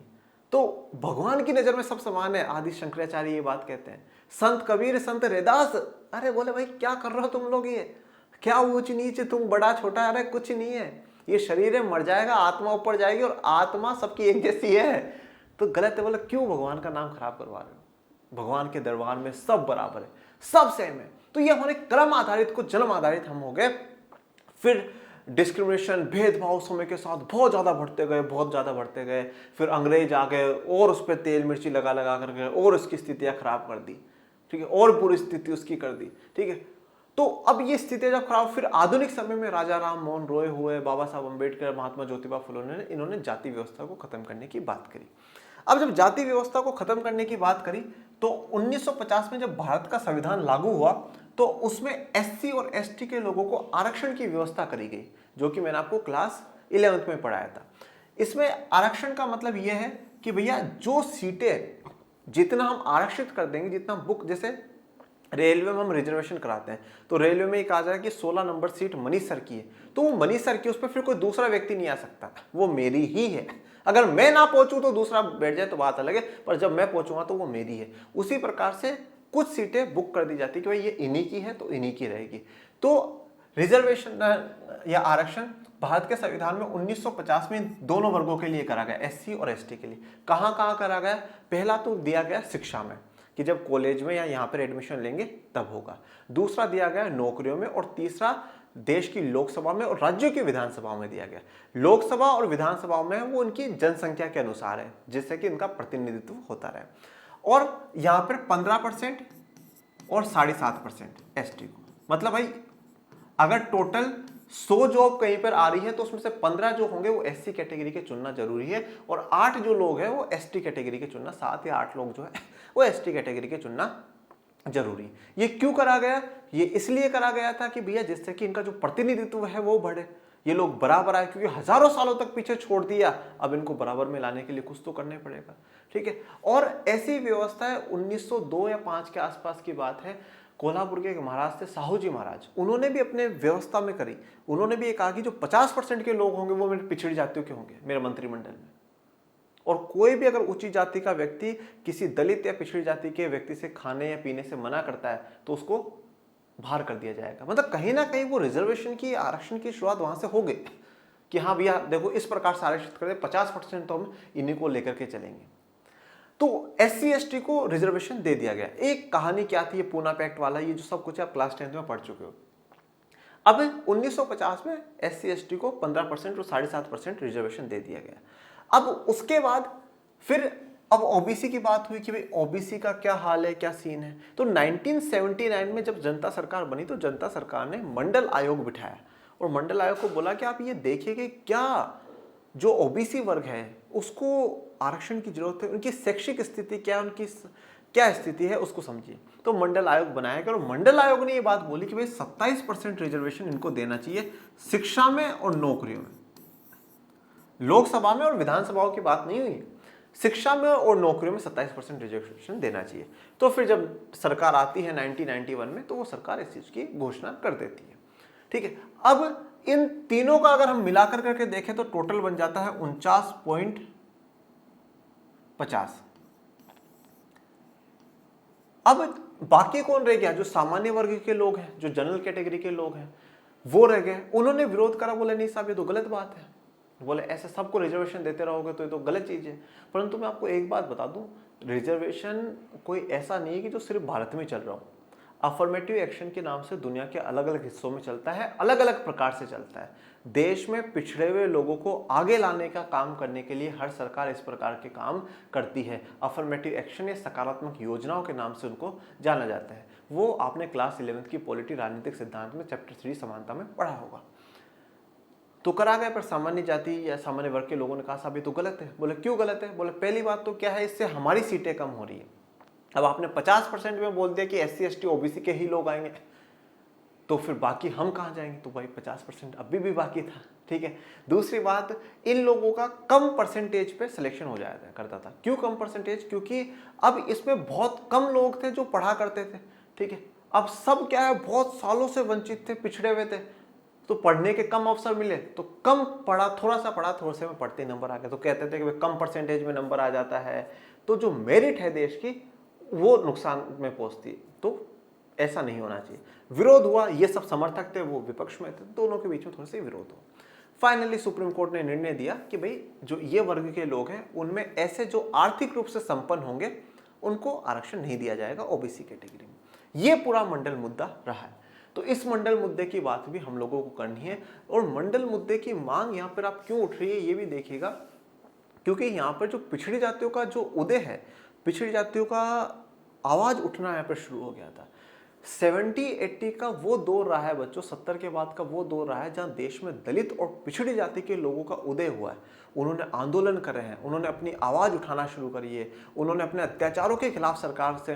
तो भगवान की नजर में सब समान है। आदि शंकराचार्य ये बात कहते हैं। संत कबीर, संत रैदास, अरे बोले भाई क्या कर रहे हो तुम लोग, ये क्या ऊंच नीच, तुम बड़ा छोटा, अरे कुछ नहीं है, ये शरीर है मर जाएगा, आत्मा ऊपर जाएगी और आत्मा सबकी एक जैसी है। तो गलत है, बोले क्यों भगवान का नाम खराब करवा रहे हो। भगवान के दरबार में सब बराबर है, सब सेम है। तो ये हमारे कर्म आधारित को जन्म आधारित हम हो गए। फिर डिस्क्रिमिनेशन, भेदभाव समय के साथ बहुत ज्यादा बढ़ते गए, बहुत ज्यादा बढ़ते गए। फिर अंग्रेज आ गए और उस पर तेल मिर्ची लगा लगा करके और उसकी स्थितियां खराब कर दी, ठीक है, और बुरी स्थिति उसकी कर दी, ठीक है। तो अब ये स्थिति जब खराब, फिर आधुनिक समय में राजा राम मोहन रॉय हुए, बाबा साहब अम्बेडकर, महात्मा ज्योतिबा फुले ने, इन्होंने जाति व्यवस्था को खत्म करने की बात करी। अब जब जाति व्यवस्था को खत्म करने की बात करी तो 1950 में जब भारत का संविधान लागू हुआ तो उसमें SC और ST के लोगों को आरक्षण की व्यवस्था करी गई, जो कि मैंने आपको क्लास 11th में पढ़ाया था। इसमें आरक्षण का मतलब यह है कि भैया जो सीटें जितना हम आरक्षित कर देंगे, जितना बुक, जैसे रेलवे में हम रिजर्वेशन कराते हैं तो रेलवे में एक आ जाए कि 16 नंबर सीट मनीष सर की है, तो वो मनीष सर की, उस पर फिर कोई दूसरा व्यक्ति नहीं आ सकता, वो मेरी ही है। अगर मैं ना पहुंचूं तो दूसरा बैठ जाए तो बात अलग है, पर जब मैं पहुंचूंगा तो वो मेरी है। उसी प्रकार से कुछ सीटें बुक कर दी जाती है कि भाई ये इन्हीं की है तो इन्हीं की रहेगी। तो रिजर्वेशन या आरक्षण भारत के संविधान में 1950 में दोनों वर्गों के लिए करा गया, एससी और एसटी के लिए। कहां कहां करा गया? पहला तो दिया गया शिक्षा में कि जब कॉलेज में या यहाँ पर एडमिशन लेंगे तब होगा। दूसरा दिया गया नौकरियों में, और तीसरा देश की लोकसभा में और राज्यों की विधानसभाओं में दिया गया। लोकसभा और विधानसभाओं में वो उनकी जनसंख्या के अनुसार है, जिससे कि इनका प्रतिनिधित्व होता रहे। और यहाँ पर 15% और 7.5% एसटी को, मतलब भाई अगर टोटल 100 जॉब कहीं पर आ रही है तो उसमें से 15 जो होंगे वो एससी कैटेगरी के चुनना जरूरी है, और 8 जो लोग हैं वो एसटी कैटेगरी के चुनना, 7 या 8 लोग जो है वो एसटी कैटेगरी के चुनना जरूरी है। ये क्यों करा गया? ये इसलिए करा गया था कि भैया जिससे कि इनका जो प्रतिनिधित्व है वो बढ़े, ये लोग बराबर आए, क्योंकि हजारों सालों तक पीछे छोड़ दिया, अब इनको बराबर में लाने के लिए कुछ तो करने पड़ेगा। ठीक है, और ऐसी व्यवस्था है 1902 या 5 के आसपास की बात है, कोल्हापुर के एक महाराज थे साहू जी महाराज, उन्होंने भी अपने व्यवस्था में करी। उन्होंने भी ये कहा कि जो 50% के लोग होंगे वो मेरे पिछड़ी जातियों के होंगे मेरे मंत्रिमंडल में, और कोई भी अगर ऊंची जाति का व्यक्ति किसी दलित या पिछड़ी जाति के व्यक्ति से खाने या पीने से मना करता है तो उसको बाहर कर दिया जाएगा। मतलब कहीं ना कहीं वो रिजर्वेशन की, आरक्षण की शुरुआत वहां से हो गई कि हाँ भैया देखो इस प्रकार से आरक्षित कर दे, 50% तो हम इन्हीं को लेकर के चलेंगे। तो एससी एसटी को रिजर्वेशन दे दिया गया। एक कहानी क्या थी, ये पूना पैक्ट वाला, ये जो सब कुछ आप क्लास 10th में पढ़ चुके हो। अब 1950 में एससी एसटी को 15% और 7.5% रिजर्वेशन दे दिया गया। अब उसके बाद फिर अब ओबीसी की बात हुई कि भाई ओबीसी का क्या हाल है, क्या सीन है। तो 1979 में जब जनता सरकार बनी तो जनता सरकार ने मंडल आयोग बिठाया और मंडल आयोग को बोला कि आप ये देखिए कि क्या जो ओबीसी वर्ग है उसको आरक्षण की जरूरत है, उनकी शैक्षिक स्थिति क्या, उनकी क्या स्थिति है उसको समझिए। तो मंडल आयोग बनाया गया और मंडल आयोग ने ये बात बोली कि भाई 27% रिजर्वेशन इनको देना चाहिए शिक्षा में और नौकरियों में। लोकसभा में और विधानसभाओं की बात नहीं हुई, शिक्षा में और नौकरियों में 27% रिजर्वेशन देना चाहिए। तो फिर जब सरकार आती है 1991 में तो वो सरकार इस चीज की घोषणा कर देती है। ठीक है, अब इन तीनों का अगर हम मिलाकर करके देखें तो टोटल बन जाता है 49.50। अब बाकी कौन रह गया? जो सामान्य वर्ग के लोग हैं, जो जनरल कैटेगरी के लोग हैं, वो रह गए। उन्होंने विरोध करा, बोले नहीं साहब ये तो गलत बात है, बोले ऐसे सबको रिजर्वेशन देते रहोगे तो ये तो गलत चीज है। परंतु मैं आपको एक बात बता दूं, रिजर्वेशन कोई ऐसा नहीं है कि जो सिर्फ भारत में चल रहा हो। अफर्मेटिव एक्शन के नाम से दुनिया के अलग अलग हिस्सों में चलता है, अलग अलग प्रकार से चलता है। देश में पिछड़े हुए लोगों को आगे लाने का काम करने के लिए हर सरकार इस प्रकार के काम करती है। अफर्मेटिव एक्शन या सकारात्मक योजनाओं के नाम से उनको जाना जाता है। वो आपने क्लास 11th की पॉलिटी राजनीतिक सिद्धांत में चैप्टर 3 समानता में पढ़ा होगा। तो करा गया, पर सामान्य जाति या सामान्य वर्ग के लोगों ने कहा साहब ये तो गलत है। बोले क्यों गलत है? बोले पहली बात तो क्या है, इससे हमारी सीटें कम हो रही है। अब आपने 50% में बोल दिया कि एससी एसटी ओबीसी के ही लोग आएंगे, तो फिर बाकी हम कहां जाएंगे? तो भाई 50% अभी भी बाकी था। ठीक है, दूसरी बात, इन लोगों का कम परसेंटेज पे सिलेक्शन हो जाया करता था। क्यों कम परसेंटेज? क्योंकि अब इसमें बहुत कम लोग थे जो पढ़ा करते थे। ठीक है, अब सब क्या है, बहुत सालों से वंचित थे, पिछड़े हुए थे, तो पढ़ने के कम अवसर मिले तो कम पढ़ा, थोड़ा सा पढ़ा, थोड़े से में पढ़ते नंबर आ गए। तो कहते थे कि भाई कम परसेंटेज में नंबर आ जाता है तो जो मेरिट है देश की वो नुकसान में पहुंचती है। तो ऐसा नहीं होना चाहिए। विरोध हुआ, ये सब समर्थक थे, वो विपक्ष में थे, दोनों के बीच में थोड़ा सा विरोध हुआ। फाइनली सुप्रीम कोर्ट ने निर्णय दिया कि भाई जो ये वर्ग के लोग हैं उनमें ऐसे जो आर्थिक रूप से संपन्न होंगे उनको आरक्षण नहीं दिया जाएगा ओबीसी कैटेगरी में। ये पूरा मंडल मुद्दा रहा है। तो इस मंडल मुद्दे की बात भी हम लोगों को करनी है। और मंडल मुद्दे की मांग यहाँ पर आप क्यों उठ रही है ये भी देखिएगा, क्योंकि यहाँ पर जो पिछड़ी जातियों का जो उदय है, पिछड़ी जातियों का आवाज उठना यहाँ पर शुरू हो गया था। 70-80 का वो दौर रहा है बच्चों, 70 के बाद का वो दौर रहा है जहां देश में दलित और पिछड़ी जाति के लोगों का उदय हुआ है। उन्होंने आंदोलन करे हैं, उन्होंने अपनी आवाज़ उठाना शुरू करी है, उन्होंने अपने अत्याचारों के खिलाफ सरकार से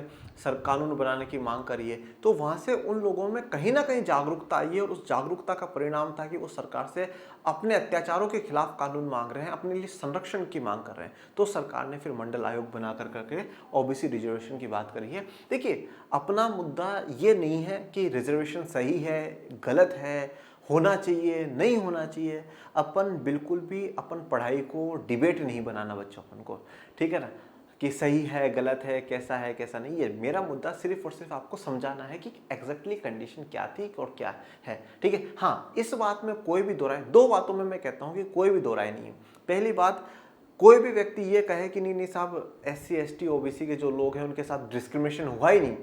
कानून बनाने की मांग करी है। तो वहाँ से उन लोगों में कहीं ना कहीं जागरूकता आई है और उस जागरूकता का परिणाम था कि वो सरकार से अपने अत्याचारों के खिलाफ कानून मांग रहे हैं, अपने लिए संरक्षण की मांग कर रहे हैं। तो सरकार ने फिर मंडल आयोग बना करके ओबीसी रिजर्वेशन की बात करी है। देखिए, अपना मुद्दा ये नहीं है कि रिजर्वेशन सही है, गलत है, होना चाहिए, नहीं होना चाहिए। अपन बिल्कुल भी अपन पढ़ाई को डिबेट नहीं बनाना बच्चों अपन को, ठीक है ना, कि सही है, गलत है, कैसा है, कैसा नहीं। ये मेरा मुद्दा सिर्फ और सिर्फ आपको समझाना है कि एग्जैक्टली कंडीशन क्या थी और क्या है, ठीक है। हाँ, इस बात में कोई भी दो राय, दो बातों में मैं कहता हूँ कि कोई भी दो राय नहीं है। पहली बात, कोई भी व्यक्ति ये कहे कि नहीं साहब SC ST OBC के जो लोग हैं उनके साथ डिस्क्रिमिनेशन हुआ ही नहीं,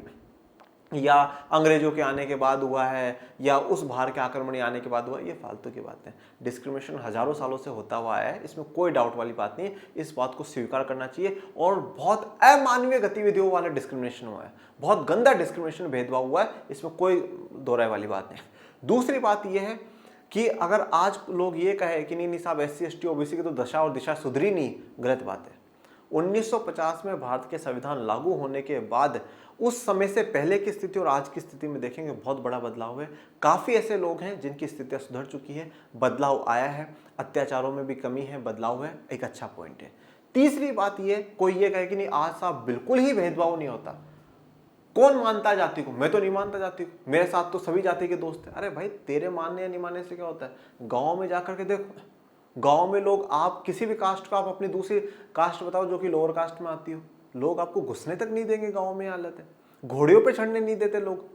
या अंग्रेजों के आने के बाद हुआ है, या उस बाहर के आक्रमणी आने के बाद हुआ, ये फालतू की बात है। डिस्क्रिमिनेशन हजारों सालों से होता हुआ है, इसमें कोई डाउट वाली बात नहीं। इस बात को स्वीकार करना चाहिए। और बहुत अमानवीय गतिविधियों वाला डिस्क्रिमिनेशन हुआ है, बहुत गंदा डिस्क्रिमिनेशन, भेदभाव हुआ है, इसमें कोई दो राय वाली बात नहीं। दूसरी बात यह है कि अगर आज लोग ये कहे कि नहीं साहब SC ST OBC की तो दशा और दिशा सुधरी नहीं, गलत बात है। 1950 में भारत के संविधान लागू होने के बाद उस समय से पहले की स्थिति और आज की स्थिति में देखेंगे बहुत बड़ा बदलाव है। काफ़ी ऐसे लोग हैं जिनकी स्थितियां सुधर चुकी है, बदलाव आया है, अत्याचारों में भी कमी है, बदलाव है, एक अच्छा पॉइंट है। तीसरी बात ये, कोई ये कहे कि नहीं आज साहब बिल्कुल ही भेदभाव नहीं होता, कौन मानता है जाति को? मैं तो नहीं मानता जाति को, मेरे साथ तो सभी जाति के दोस्त हैं। अरे भाई, तेरे मानने या नहीं मानने से क्या होता है? गाँव में जाकर के देखो, गांव में लोग, आप किसी भी कास्ट का, आप अपनी दूसरी कास्ट बताओ जो कि लोअर कास्ट में आती हो, लोग आपको घुसने तक नहीं देंगे। गांव में हालत है, घोड़ियों पे चढ़ने नहीं देते लोग।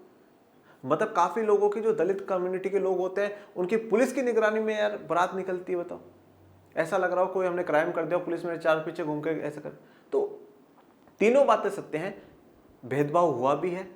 मतलब काफी लोगों की जो दलित कम्युनिटी के लोग होते हैं, उनकी पुलिस की निगरानी में यार बारात निकलती है। बताओ, ऐसा लग रहा हो कोई हमने क्राइम कर दिया, पुलिस मेरे चार पीछे घूम के ऐसा कर। तो तीनों बातें सत्य हैं, भेदभाव हुआ भी है,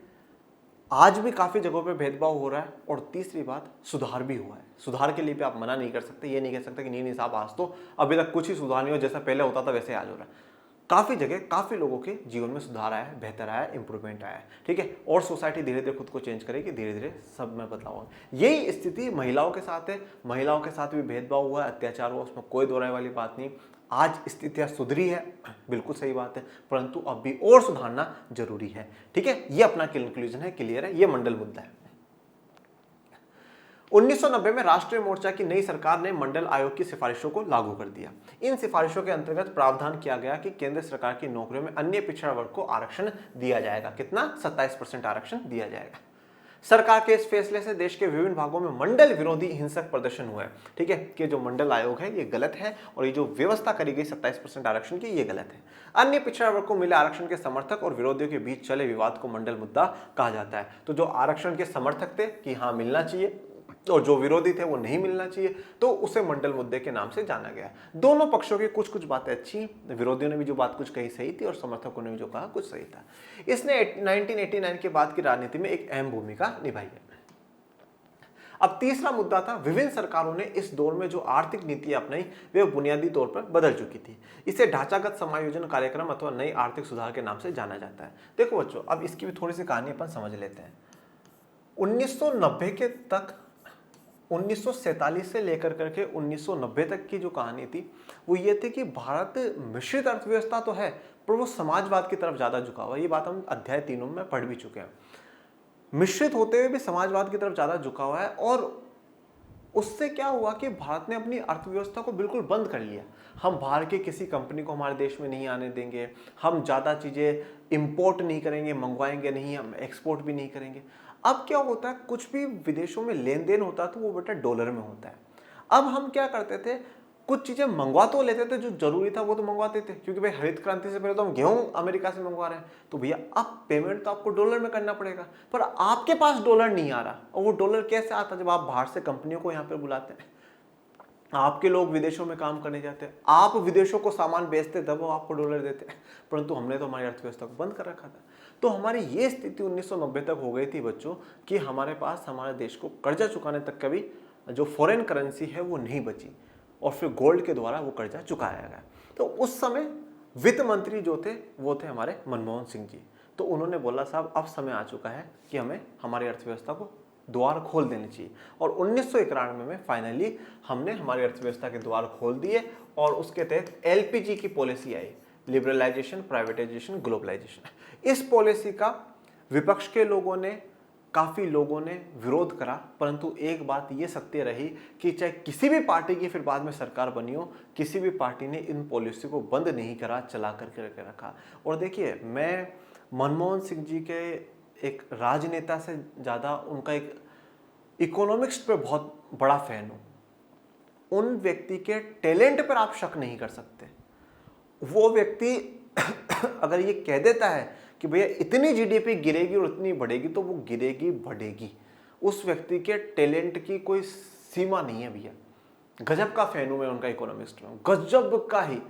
आज भी काफी जगहों पे भेदभाव हो रहा है, और तीसरी बात, सुधार भी हुआ है। सुधार के लिए भी आप मना नहीं कर सकते, ये नहीं कह सकते कि नहीं साहब आज तो अभी तक कुछ ही सुधार नहीं हो, जैसा पहले होता था वैसे आज हो रहा है। काफी जगह काफी लोगों के जीवन में सुधार आया है, बेहतर आया है, इंप्रूवमेंट आया है, ठीक है। और सोसाइटी धीरे धीरे खुद को चेंज करेगी, धीरे धीरे सब में बदलाव होगा। यही स्थिति महिलाओं के साथ है, महिलाओं के साथ भी भेदभाव हुआ है, अत्याचार हुआ, उसमें कोई दो राय वाली बात नहीं। आज स्थितियां सुधरी है, बिल्कुल सही बात है, परंतु अब भी और सुधारना जरूरी है, ठीक है। ये अपना कंक्लूजन है, क्लियर है, ये मंडल मुद्दा है। 1990 में राष्ट्रीय मोर्चा की नई सरकार ने मंडल आयोग की सिफारिशों को लागू कर दिया। इन सिफारिशों के अंतर्गत प्रावधान किया गया कि केंद्र सरकार की नौकरियों में अन्य पिछड़ा वर्ग को आरक्षण दिया जाएगा। कितना? 27% आरक्षण दिया जाएगा। सरकार के इस फैसले से देश के विभिन्न भागों में मंडल विरोधी हिंसक प्रदर्शन हुए, ठीक है, कि जो मंडल आयोग है ये गलत है, और ये जो व्यवस्था करी गई 27% आरक्षण की, ये गलत है। अन्य पिछड़ा वर्ग को मिले आरक्षण के समर्थक और विरोधियों के बीच चले विवाद को मंडल मुद्दा कहा जाता है। तो जो आरक्षण के समर्थक थे कि हाँ मिलना चाहिए, और जो विरोधी थे वो नहीं मिलना चाहिए, तो उसे मंडल मुद्दे के नाम से जाना गया। दोनों पक्षों की कुछ कुछ बातें अच्छी, विरोधियों ने भी जो बात कुछ कही सही थी, और समर्थकों ने भी जो कहा कुछ सही था। इसने 1989 के बाद की राजनीति में एक अहम भूमिका निभाई है। अब तीसरा मुद्दा था, विभिन्न सरकारों ने इस दौर में जो आर्थिक नीतियां अपनाई वे बुनियादी तौर पर बदल चुकी थी। इसे ढांचागत समायोजन कार्यक्रम अथवा नई आर्थिक सुधार के नाम से जाना जाता है। देखो बच्चों, अब इसकी भी थोड़ी सी कहानी अपन समझ लेते हैं। 1990 के तक, 1947 से लेकर करके 1990 तक की जो कहानी थी वो ये थी कि भारत मिश्रित अर्थव्यवस्था तो है, पर वो समाजवाद की तरफ ज्यादा झुका हुआ है। ये बात हम अध्याय 3 में पढ़ भी चुके हैं। मिश्रित होते हुए भी समाजवाद की तरफ ज्यादा झुका हुआ है, और उससे क्या हुआ कि भारत ने अपनी अर्थव्यवस्था को बिल्कुल बंद कर लिया। हम बाहर के किसी कंपनी को हमारे देश में नहीं आने देंगे, हम ज्यादा चीजें इंपोर्ट नहीं करेंगे, मंगवाएंगे नहीं, हम एक्सपोर्ट भी नहीं करेंगे। अब क्या होता है, कुछ भी विदेशों में लेन देन होता है तो वो बेटा डॉलर में होता है। अब हम क्या करते थे, कुछ चीजें मंगवा तो लेते थे, जो जरूरी था वो तो मंगवाते थे, क्योंकि भाई हरित क्रांति से पहले तो हम गेहूं अमेरिका से मंगवा रहे हैं, तो भैया अब पेमेंट तो आपको डॉलर में करना पड़ेगा। पर आपके पास डॉलर नहीं आ रहा, और वो डॉलर कैसे आता? जब आप बाहर से कंपनियों को यहाँ पे बुलाते हैं, आपके लोग विदेशों में काम करने जाते हैं, आप विदेशों को सामान बेचते, तब वो आपको डॉलर देते हैं। परंतु हमने तो हमारी अर्थव्यवस्था को बंद कर रखा था। तो हमारी ये स्थिति 1990 तक हो गई थी बच्चों, कि हमारे पास हमारे देश को कर्जा चुकाने तक का भी जो फॉरेन करेंसी है वो नहीं बची, और फिर गोल्ड के द्वारा वो कर्जा चुकाया गया। तो उस समय वित्त मंत्री जो थे वो थे हमारे मनमोहन सिंह जी। तो उन्होंने बोला साहब अब समय आ चुका है कि हमें हमारी अर्थव्यवस्था को द्वार खोल देने चाहिए। और 1991 में फाइनली हमने हमारी अर्थव्यवस्था के द्वार खोल दिए और उसके तहत एलपीजी की पॉलिसी आई, लिबरलाइजेशन, प्राइवेटाइजेशन, ग्लोबलाइजेशन। इस पॉलिसी का विपक्ष के लोगों ने, काफी लोगों ने विरोध करा, परंतु एक बात ये सत्य रही कि चाहे किसी भी पार्टी की फिर बाद में सरकार बनी हो, किसी भी पार्टी ने इन पॉलिसी को बंद नहीं करा, चला करके रखा। और देखिए, मैं मनमोहन सिंह जी के एक राजनेता से ज़्यादा उनका एक इकोनॉमिक्स पे बहुत बड़ा फैन हूँ। उन व्यक्ति के टैलेंट पर आप शक नहीं कर सकते। वो व्यक्ति अगर ये कह देता है कि भैया इतनी जीडीपी गिरेगी और इतनी बढ़ेगी, तो वो गिरेगी, बढ़ेगी। उस व्यक्ति के टैलेंट की कोई सीमा नहीं है भैया। गजब का फैन हूं मैं उनका इकोनॉमिस्ट में, गजब का ही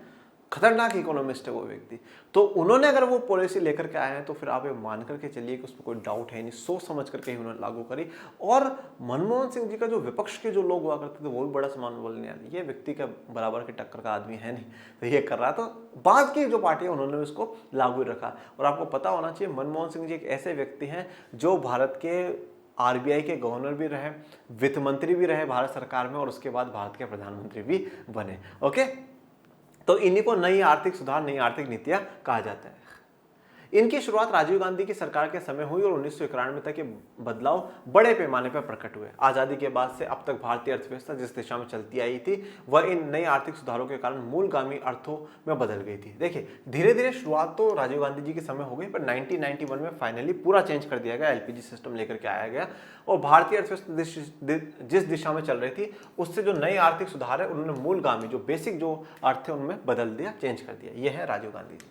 खतरनाक इकोनॉमिस्ट है वो व्यक्ति। तो उन्होंने अगर वो पॉलिसी लेकर के आए हैं तो फिर आप ये मान करके चलिए कि उसमें कोई डाउट है नहीं, सोच समझ करके ही उन्होंने लागू करी। और मनमोहन सिंह जी का जो विपक्ष के जो लोग हुआ करते थे वो भी बड़ा समान बोलने आते, ये व्यक्ति का बराबर के टक्कर का आदमी है नहीं, तो ये कर रहा। तो बाद की जो पार्टी है उन्होंने उसको लागू रखा। और आपको पता होना चाहिए मनमोहन सिंह जी एक ऐसे व्यक्ति हैं जो भारत के आरबीआई के गवर्नर भी रहे, वित्त मंत्री भी रहे भारत सरकार में, और उसके बाद भारत के प्रधानमंत्री भी बने। ओके, तो इन्हीं को नई आर्थिक सुधार, नई आर्थिक नीतियां कहा जाता है। इनकी शुरुआत राजीव गांधी की सरकार के समय हुई और 1991 तक ये बदलाव बड़े पैमाने पर प्रकट हुए। आजादी के बाद से अब तक भारतीय अर्थव्यवस्था जिस दिशा में चलती आई थी वह इन नई आर्थिक सुधारों के कारण मूलगामी अर्थों में बदल गई थी। देखिए, धीरे धीरे शुरुआत तो राजीव गांधी जी के समय हो गई, पर 1991 में फाइनली पूरा चेंज कर दिया गया, एलपीजी सिस्टम लेकर के आया गया और भारतीय अर्थव्यवस्था जिस दिशा में चल रही थी उससे जो नई आर्थिक सुधार है उन्होंने मूलगामी जो बेसिक जो अर्थ है उनमें बदल दिया, चेंज कर दिया। यह है राजीव गांधी जी।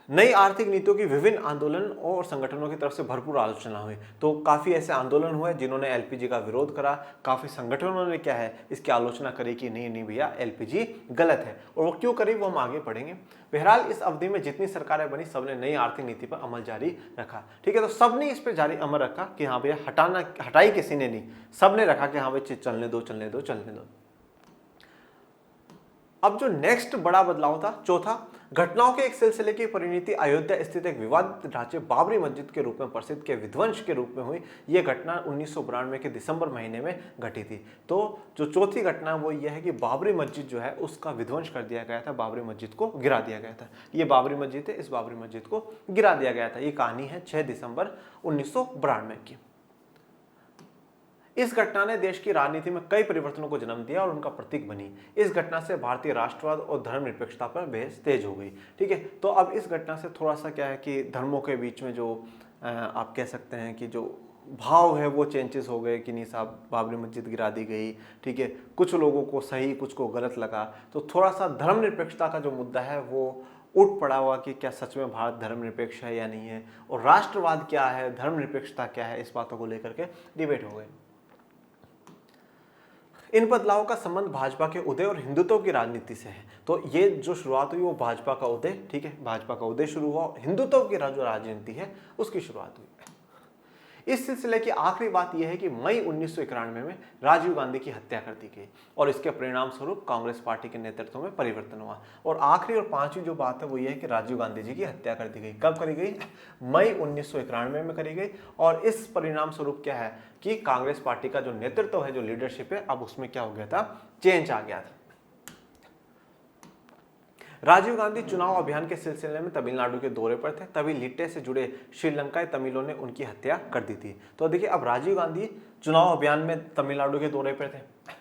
नई आर्थिक नीतियों की विभिन्न आंदोलन और संगठनों की तरफ से भरपूर आलोचना हुई। तो काफी ऐसे आंदोलन हुए जिन्होंने एलपीजी का विरोध करा, काफी संगठनों ने क्या है इसकी आलोचना करी कि नहीं नहीं भैया एलपीजी गलत है, और वो क्यों करी वो हम आगे पढ़ेंगे। बहरहाल इस अवधि में जितनी सरकारें बनी सबने नई आर्थिक नीति पर अमल जारी रखा। ठीक है, तो सबने इस पर जारी अमल रखा कि हाँ भैया हटाई किसी ने नहीं, सबने रखा कि हाँ भाई चलने दो चलने दो चलने दो। अब जो नेक्स्ट बड़ा बदलाव था, चौथा, घटनाओं के एक सिलसिले की परिणति अयोध्या स्थित एक विवादित ढांचे बाबरी मस्जिद के रूप में प्रसिद्ध के विध्वंस के रूप में हुई। यह घटना 1992 के दिसंबर महीने में घटी थी। तो जो चौथी घटना वो यह है कि बाबरी मस्जिद जो है उसका विध्वंस कर दिया गया था, बाबरी मस्जिद को गिरा दिया गया था। ये बाबरी मस्जिद है, इस बाबरी मस्जिद को गिरा दिया गया था। ये कहानी है 6 दिसंबर 1992 की। इस घटना ने देश की राजनीति में कई परिवर्तनों को जन्म दिया और उनका प्रतीक बनी। इस घटना से भारतीय राष्ट्रवाद और धर्मनिरपेक्षता पर बहस तेज हो गई। ठीक है, तो अब इस घटना से थोड़ा सा क्या है कि धर्मों के बीच में जो आप कह सकते हैं कि जो भाव है वो चेंजेस हो गए कि नहीं साहब बाबरी मस्जिद गिरा दी गई। ठीक है, कुछ लोगों को सही कुछ को गलत लगा, तो थोड़ा सा धर्मनिरपेक्षता का जो मुद्दा है वो उठ पड़ा हुआ कि क्या सच में भारत धर्मनिरपेक्ष है या नहीं है, और राष्ट्रवाद क्या है, धर्मनिरपेक्षता क्या है, इस बातों को लेकर के डिबेट हो गए। इन बदलावों का संबंध भाजपा के उदय और हिंदुत्व की राजनीति से है। तो ये जो शुरुआत हुई वो भाजपा का उदय, ठीक है, भाजपा का उदय शुरू हुआ, हिंदुत्व की जो राजनीति है उसकी शुरुआत हुई। इस सिलसिले की आखिरी बात यह है कि मई 1991 में राजीव गांधी की हत्या कर दी गई और इसके परिणाम स्वरूप कांग्रेस पार्टी के नेतृत्व में परिवर्तन हुआ। और आखिरी और पांचवी जो बात है वो यह है कि राजीव गांधी जी की हत्या कर दी गई। कब करी गई? मई 1991 में करी गई। और इस परिणाम स्वरूप क्या है कि कांग्रेस पार्टी का जो नेतृत्व है, जो लीडरशिप है, अब उसमें क्या हो गया था, चेंज आ गया था। राजीव गांधी चुनाव अभियान के सिलसिले में तमिलनाडु के दौरे पर थे, तभी लिट्टे से जुड़े श्रीलंकाई तमिलों ने उनकी हत्या कर दी थी। तो देखिए, अब राजीव गांधी चुनाव अभियान में तमिलनाडु के दौरे पर थे,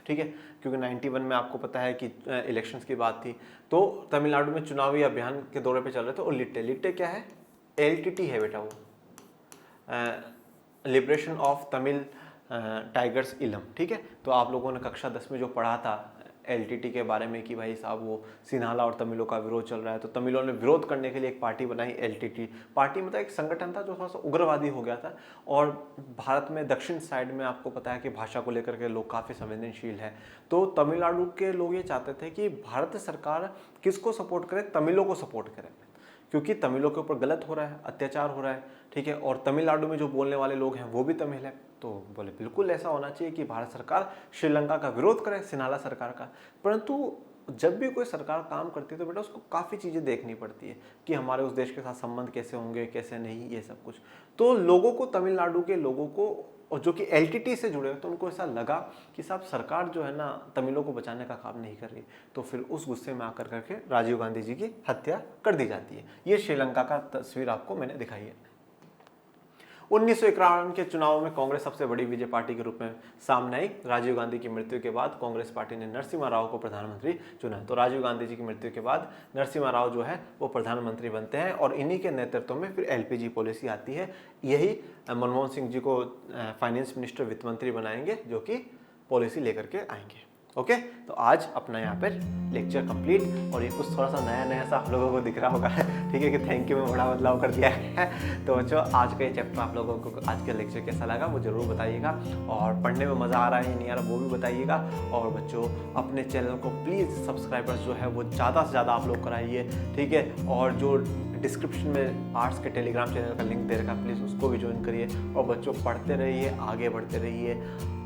ठीक है, क्योंकि 91 में आपको पता है कि इलेक्शंस की बात थी, तो तमिलनाडु में चुनावी अभियान के दौरे पर चल रहे थे। और लिट्टे क्या है? LTT है बेटा, वो लिबरेशन ऑफ तमिल टाइगर्स इलम, ठीक है। तो आप लोगों ने कक्षा 10 में जो पढ़ा था LTT के बारे में कि भाई साहब वो सिन्हाला और तमिलों का विरोध चल रहा है, तो तमिलों ने विरोध करने के लिए एक पार्टी बनाई, LTT पार्टी। मतलब एक संगठन था जो थोड़ा सा उग्रवादी हो गया था। और भारत में दक्षिण साइड में आपको पता है कि भाषा को लेकर के लोग काफ़ी संवेदनशील है, तो तमिलनाडु के लोग ये चाहते थे कि भारत सरकार किसको सपोर्ट करे, तमिलों को सपोर्ट करे, क्योंकि तमिलों के ऊपर गलत हो रहा है, अत्याचार हो रहा है, ठीक है। और तमिलनाडु में जो बोलने वाले लोग हैं वो भी तमिल है, तो बोले बिल्कुल ऐसा होना चाहिए कि भारत सरकार श्रीलंका का विरोध करे, सिन्हाला सरकार का। परंतु जब भी कोई सरकार काम करती है तो बेटा उसको काफ़ी चीज़ें देखनी पड़ती है कि हमारे उस देश के साथ संबंध कैसे होंगे, कैसे नहीं, ये सब कुछ। तो लोगों को, तमिलनाडु के लोगों को, और जो कि एलटीटी से जुड़े हैं, तो उनको ऐसा लगा कि साहब सरकार जो है ना तमिलों को बचाने का काम नहीं कर रही, तो फिर उस गुस्से में आकर करके राजीव गांधी जी की हत्या कर दी जाती है। ये श्रीलंका का तस्वीर आपको मैंने दिखाई है। 1951 के चुनाव में कांग्रेस सबसे बड़ी विजय पार्टी के रूप में सामने आई। राजीव गांधी की मृत्यु के बाद कांग्रेस पार्टी ने नरसिम्हा राव को प्रधानमंत्री चुना। तो राजीव गांधी जी की मृत्यु के बाद नरसिम्हा राव जो है वो प्रधानमंत्री बनते हैं और इन्हीं के नेतृत्व में फिर एलपीजी पॉलिसी आती है। यही मनमोहन सिंह जी को फाइनेंस मिनिस्टर, वित्त मंत्री बनाएंगे, जो कि पॉलिसी लेकर के आएंगे। ओके, तो आज अपना यहाँ पर लेक्चर कंप्लीट, और ये कुछ थोड़ा सा नया नया सा आप लोगों को दिख रहा होगा, ठीक है, कि थैंक यू में बड़ा बदलाव कर दिया है। तो बच्चों, आज का ये चैप्टर आप लोगों को, आज का लेक्चर कैसा लगा वो ज़रूर बताइएगा, और पढ़ने में मज़ा आ रहा है नहीं आ रहा वो भी बताइएगा। और बच्चों, अपने चैनल को प्लीज़ सब्सक्राइबर्स जो है वो ज़्यादा से ज़्यादा आप लोग कराइए, ठीक है। और जो डिस्क्रिप्शन में आर्ट्स के टेलीग्राम चैनल का लिंक दे रखा, प्लीज़ उसको भी ज्वाइन करिए। और बच्चों, पढ़ते रहिए, आगे बढ़ते रहिए।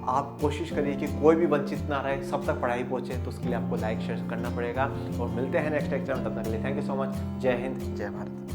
आप कोशिश करिए कि कोई भी वंचित ना रहे, सब तक पढ़ाई पहुंचे, तो उसके लिए आपको लाइक शेयर करना पड़ेगा। और मिलते हैं नेक्स्ट लेक्चर में, तब तक के लिए थैंक यू सो मच। जय हिंद, जय भारत।